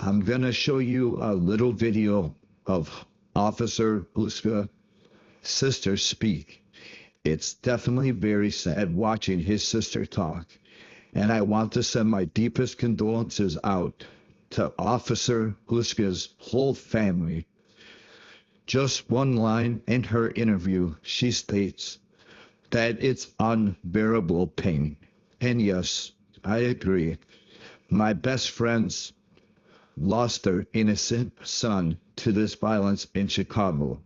I'm going to show you a little video of Officer Huesca's sister speak. It's definitely very sad watching his sister talk, and I want to send my deepest condolences out to Officer Huesca's whole family. Just one line in her interview, she states that it's unbearable pain. And yes, I agree. My best friends lost their innocent son to this violence in Chicago.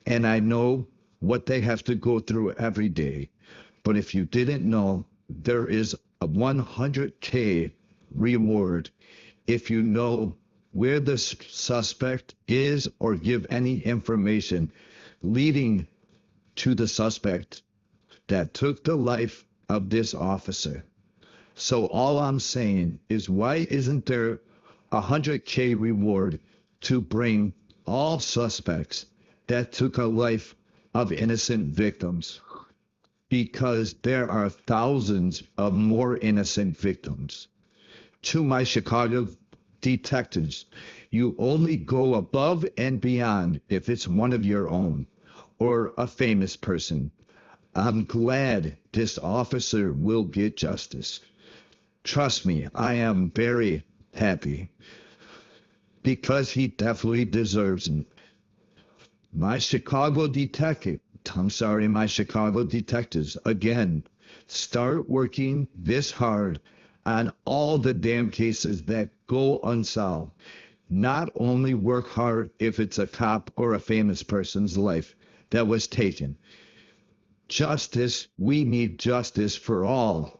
And I know what they have to go through every day. But if you didn't know, there is a 100K reward if you know where the suspect is or give any information leading to the suspect that took the life of this officer. So all I'm saying is, why isn't there a 100K reward to bring all suspects that took a life of innocent victims? Because there are thousands of more innocent victims. To my Chicago detectives, you only go above and beyond if it's one of your own or a famous person. I'm glad this officer will get justice. Trust me, I am very happy because he definitely deserves it. My Chicago detectives, again, start working this hard on all the damn cases that go unsolved. Not only work hard if it's a cop or a famous person's life that was taken. Justice, we need justice for all.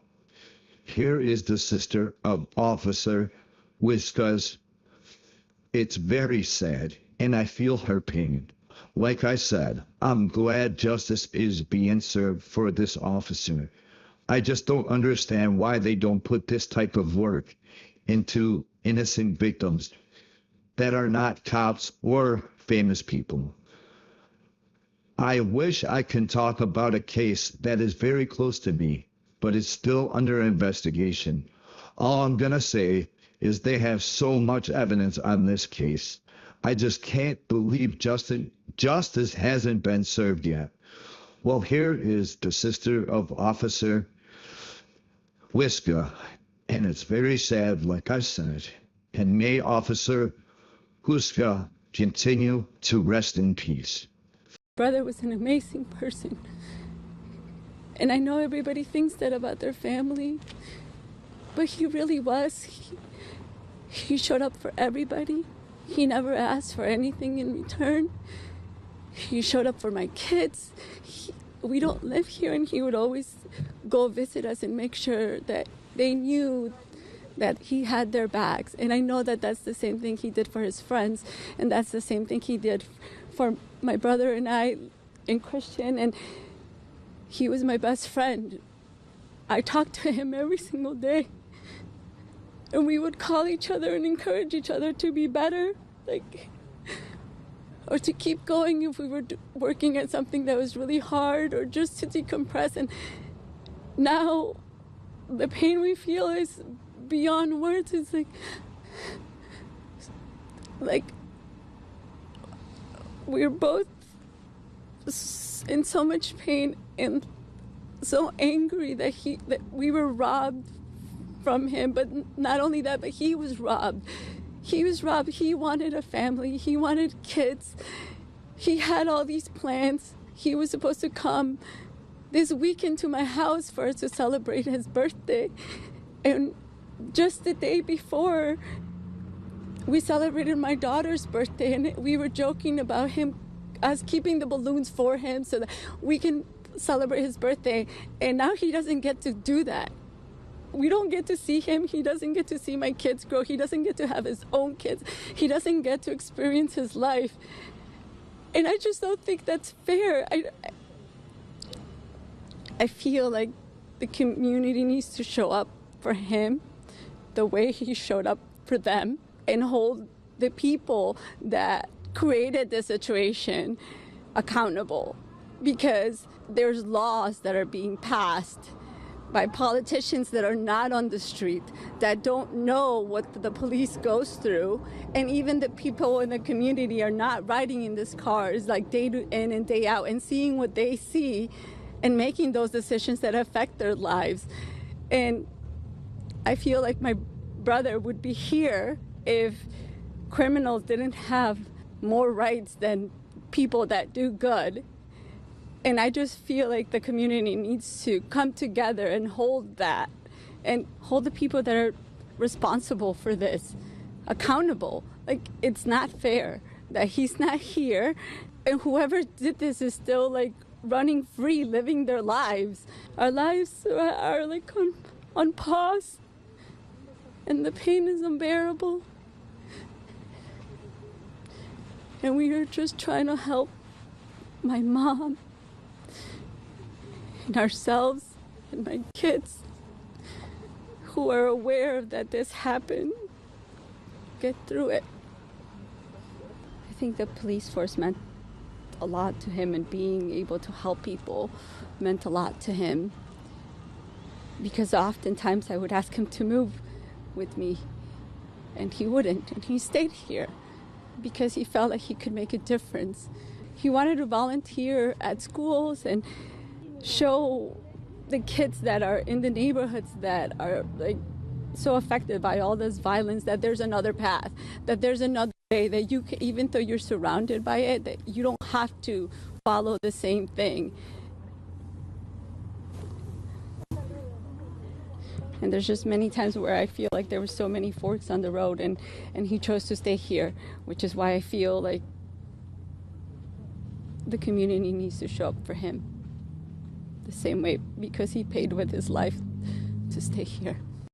Here is the sister of Officer Huesca's. It's very sad, and I feel her pain. Like I said, I'm glad justice is being served for this officer. I just don't understand why they don't put this type of work into innocent victims that are not cops or famous people. I wish I can talk about a case that is very close to me, but it's still under investigation. All I'm going to say is they have so much evidence on this case. I just can't believe justice hasn't been served yet. Well, here is the sister of Officer Huesca, and it's very sad, like I said. And may Officer Huesca continue to rest in peace. Brother was an amazing person, and I know everybody thinks that about their family, but he really was. He showed up for everybody. He never asked for anything in return. He showed up for my kids. We don't live here, and he would always go visit us and make sure that they knew that he had their backs. And I know that that's the same thing he did for his friends, and that's the same thing he did for my brother and I and Christian, and he was my best friend. I talked to him every single day, and we would call each other and encourage each other to be better, or to keep going if we were working at something that was really hard, or just to decompress. And now the pain we feel is beyond words. It's like we're both in so much pain and so angry that we were robbed from him. But not only that, but he was robbed. He was robbed. He wanted a family. He wanted kids. He had all these plans. He was supposed to come this weekend to my house for us to celebrate his birthday. And just the day before, we celebrated my daughter's birthday, and we were joking about us keeping the balloons for him so that we can celebrate his birthday. And now he doesn't get to do that. We don't get to see him. He doesn't get to see my kids grow. He doesn't get to have his own kids. He doesn't get to experience his life. And I just don't think that's fair. I feel like the community needs to show up for him the way he showed up for them, and hold the people that created the situation accountable, because there's laws that are being passed by politicians that are not on the street, that don't know what the police goes through, and even the people in the community are not riding in these cars like day in and day out and seeing what they see and making those decisions that affect their lives. And I feel like my brother would be here if criminals didn't have more rights than people that do good. And I just feel like the community needs to come together and hold that, and hold the people that are responsible for this accountable. Like, it's not fair that he's not here, and whoever did this is still like running free, living their lives. Our lives are like on pause, and the pain is unbearable. And we are just trying to help my mom and ourselves and my kids who are aware that this happened get through it. I think the police force meant a lot to him, and being able to help people meant a lot to him, because oftentimes I would ask him to move with me and he wouldn't, and he stayed here because he felt like he could make a difference. He wanted to volunteer at schools and show the kids that are in the neighborhoods that are like so affected by all this violence that there's another path, that there's another way, that you can, even though you're surrounded by it, that you don't have to follow the same thing. And there's just many times where I feel like there were so many forks on the road, and he chose to stay here, which is why I feel like the community needs to show up for him the same way, because he paid with his life to stay here.